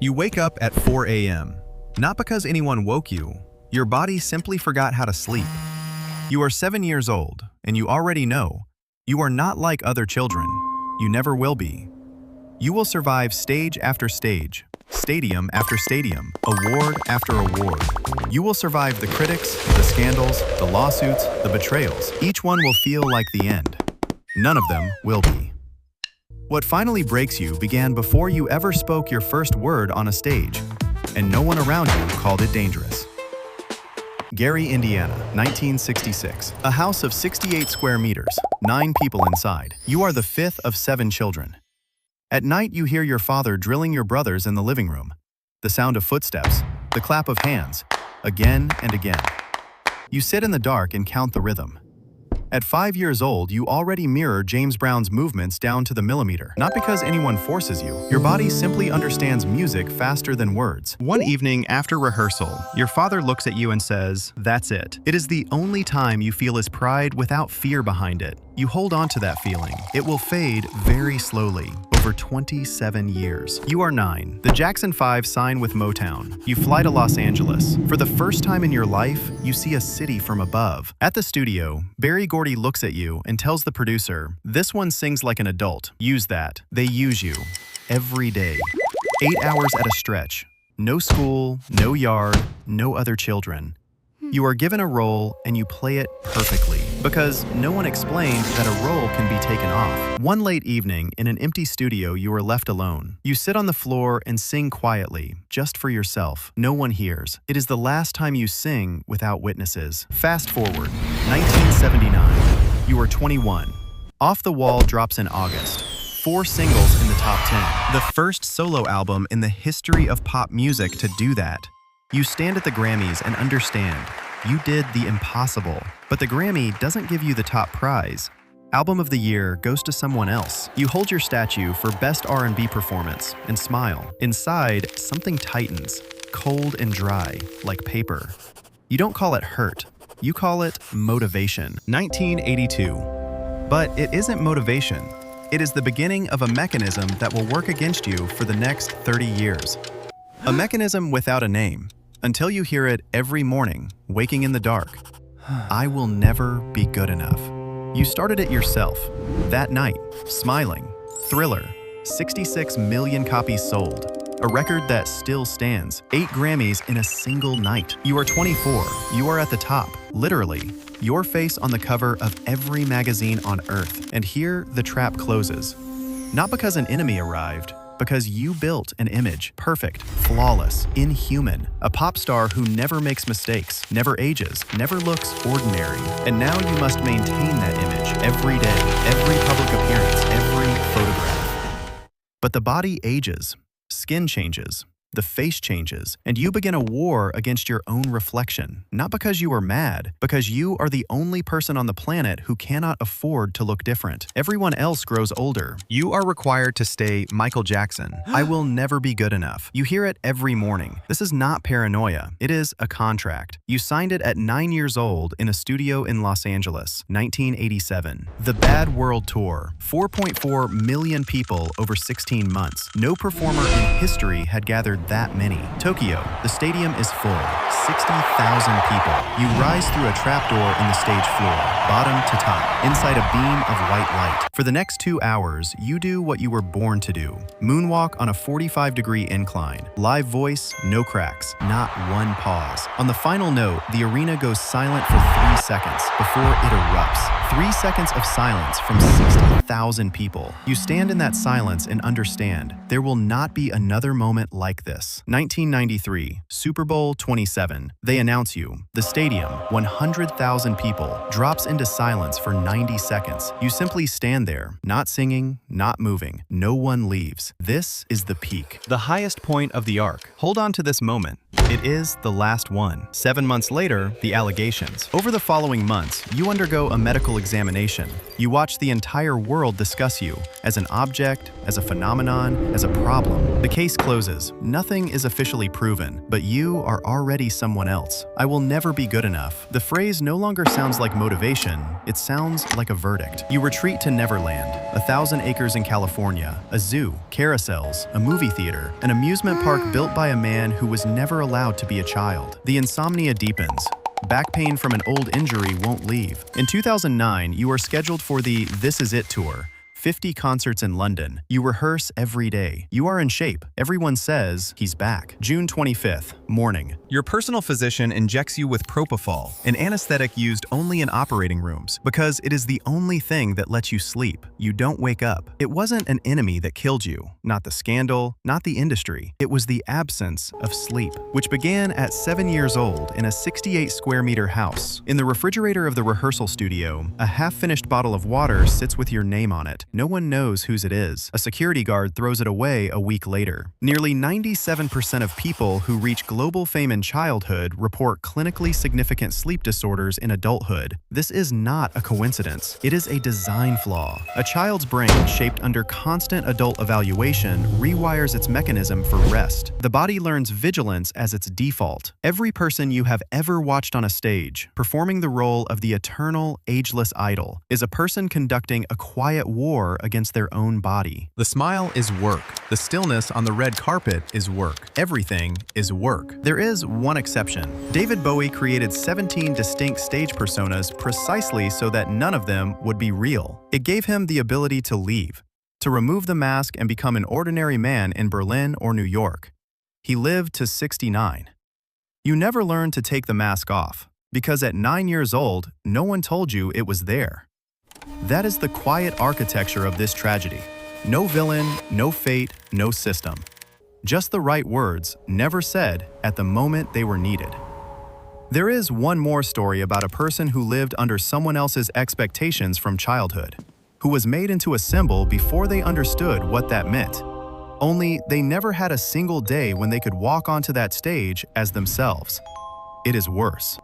You wake up at 4 a.m. Not because anyone woke you. Your body simply forgot how to sleep. You are 7 years old, and you already know you are not like other children. You never will be. You will survive stage after stage, stadium after stadium, award after award. You will survive the critics, the scandals, the lawsuits, the betrayals. Each one will feel like the end. None of them will be. What finally breaks you began before you ever spoke your first word on a stage, and no one around you called it dangerous. Gary, Indiana, 1966. A house of 68 square meters, 9 people inside. You are the 5th of 7 children. At night, you hear your father drilling your brothers in the living room. The sound of footsteps, the clap of hands, again and again. You sit in the dark and count the rhythm. At 5 years old, you already mirror James Brown's movements down to the millimeter. Not because anyone forces you. Your body simply understands music faster than words. One evening after rehearsal, your father looks at you and says, "That's it." It is the only time you feel his pride without fear behind it. You hold on to that feeling. It will fade very slowly. Over 27 years. You are 9. The Jackson 5 sign with Motown. You fly to Los Angeles. For the first time in your life, you see a city from above. At the studio, Berry Gordy looks at you and tells the producer, "This one sings like an adult. Use that." They use you. Every day. 8 hours at a stretch. No school, no yard, no other children. You are given a role and you play it perfectly because no one explained that a role can be taken off. One late evening in an empty studio, you are left alone. You sit on the floor and sing quietly, just for yourself. No one hears. It is the last time you sing without witnesses. Fast forward, 1979. You are 21. Off the Wall drops in August. 4 singles in the top 10. The first solo album in the history of pop music to do that. You stand at the Grammys and understand, you did the impossible. But the Grammy doesn't give you the top prize. Album of the Year goes to someone else. You hold your statue for Best R&B Performance and smile. Inside, something tightens, cold and dry, like paper. You don't call it hurt. You call it motivation. 1982. But it isn't motivation. It is the beginning of a mechanism that will work against you for the next 30 years. A mechanism without a name. Until you hear it every morning, waking in the dark. I will never be good enough. You started it yourself. That night, smiling. Thriller. 66 million copies sold. A record that still stands. 8 Grammys in a single night. You are 24. You are at the top. Literally. Your face on the cover of every magazine on Earth. And here, the trap closes. Not because an enemy arrived, because you built an image, perfect, flawless, inhuman, a pop star who never makes mistakes, never ages, never looks ordinary. And now you must maintain that image every day, every public appearance, every photograph. But the body ages, skin changes, the face changes, and you begin a war against your own reflection. Not because you are mad, because you are the only person on the planet who cannot afford to look different. Everyone else grows older. You are required to stay Michael Jackson. I will never be good enough. You hear it every morning. This is not paranoia. It is a contract. You signed it at 9 years old in a studio in Los Angeles, 1987. The Bad World Tour. 4.4 million people over 16 months. No performer in history had gathered that many. Tokyo, the stadium is full, 60,000 people. You rise through a trapdoor in the stage floor, bottom to top, inside a beam of white light. For the next 2 hours, you do what you were born to do. Moonwalk on a 45-degree incline. Live voice, no cracks, not one pause. On the final note, the arena goes silent for 3 seconds before it erupts. 3 seconds of silence from 60,000 people. You stand in that silence and understand there will not be another moment like this. 1993, Super Bowl 27. They announce you. The stadium, 100,000 people, drops into silence for 90 seconds. You simply stand there, not singing, not moving. No one leaves. This is the peak. The highest point of the arc. Hold on to this moment. It is the last one. 7 months later, the allegations. Over the following months, you undergo a medical examination. You watch the entire world discuss you as an object, as a phenomenon, as a problem. The case closes. Nothing is officially proven, but you are already someone else. I will never be good enough. The phrase no longer sounds like motivation. It sounds like a verdict. You retreat to Neverland, 1,000 acres in California, a zoo, carousels, a movie theater, an amusement park built by a man who was never allowed to be a child. The insomnia deepens. Back pain from an old injury won't leave. In 2009, you are scheduled for the This Is It tour. 50 concerts in London. You rehearse every day. You are in shape. Everyone says he's back. June 25th, morning. Your personal physician injects you with propofol, an anesthetic used only in operating rooms, because it is the only thing that lets you sleep. You don't wake up. It wasn't an enemy that killed you, not the scandal, not the industry. It was the absence of sleep, which began at 7 years old in a 68 square meter house. In the refrigerator of the rehearsal studio, a half-finished bottle of water sits with your name on it. No one knows whose it is. A security guard throws it away a week later. Nearly 97% of people who reach global fame in childhood report clinically significant sleep disorders in adulthood. This is not a coincidence. It is a design flaw. A child's brain, shaped under constant adult evaluation, rewires its mechanism for rest. The body learns vigilance as its default. Every person you have ever watched on a stage, performing the role of the eternal, ageless idol, is a person conducting a quiet war against their own body. The smile is work. The stillness on the red carpet is work. Everything is work. There is one exception. David Bowie created 17 distinct stage personas precisely so that none of them would be real. It gave him the ability to leave, to remove the mask and become an ordinary man in Berlin or New York. He lived to 69. You never learn to take the mask off, because at 9 years old, no one told you it was there. That is the quiet architecture of this tragedy. No villain, no fate, no system. Just the right words, never said at the moment they were needed. There is one more story about a person who lived under someone else's expectations from childhood, who was made into a symbol before they understood what that meant. Only they never had a single day when they could walk onto that stage as themselves. It is worse.